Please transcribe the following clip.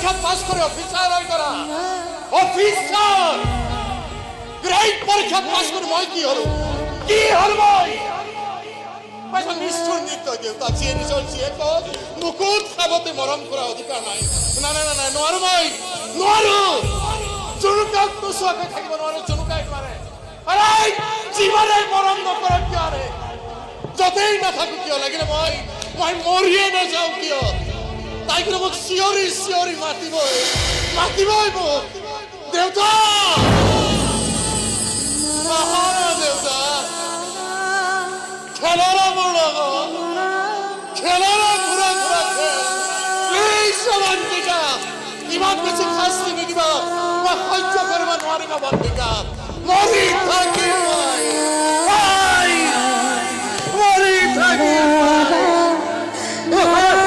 পৰীক্ষাত পাছ কৰি অফিচাৰ হৈ কৰা অফিচাৰ গ্ৰেড পৰীক্ষাত পাছ কৰি মই কি হলো মই নিষ্ঠুৰ নিত্য দেউতা যিয়ে নিজৰ জীয়েকক মুকুট খাবতে মৰম কৰা অধিকাৰ নাই না না না নোৱাৰো মই নোৱাৰো জুনুকাক নোচোৱাকৈ থাকিব নোৱাৰো জুনুকাই নোৱাৰে আৰে জীৱনে মৰম নকৰক কিয় আৰে যতেই নাথাকো কিয় লাগিলে মই মৰিয়ে নাযাওঁ কিয় তাই কিন্তু মোক চিঞৰি চিঞৰি মাতিবই মোক দেউতা দেউতা খেলারা মোৰ লগত খেলারা ঘূৰা ঘূৰা খেল প্লিজ বন্দিকা ইমান বেছি শাস্তি নিদিবা মই সহ্য কৰিব নোৱাৰিম বন্দিকা মৰি থাকিম মই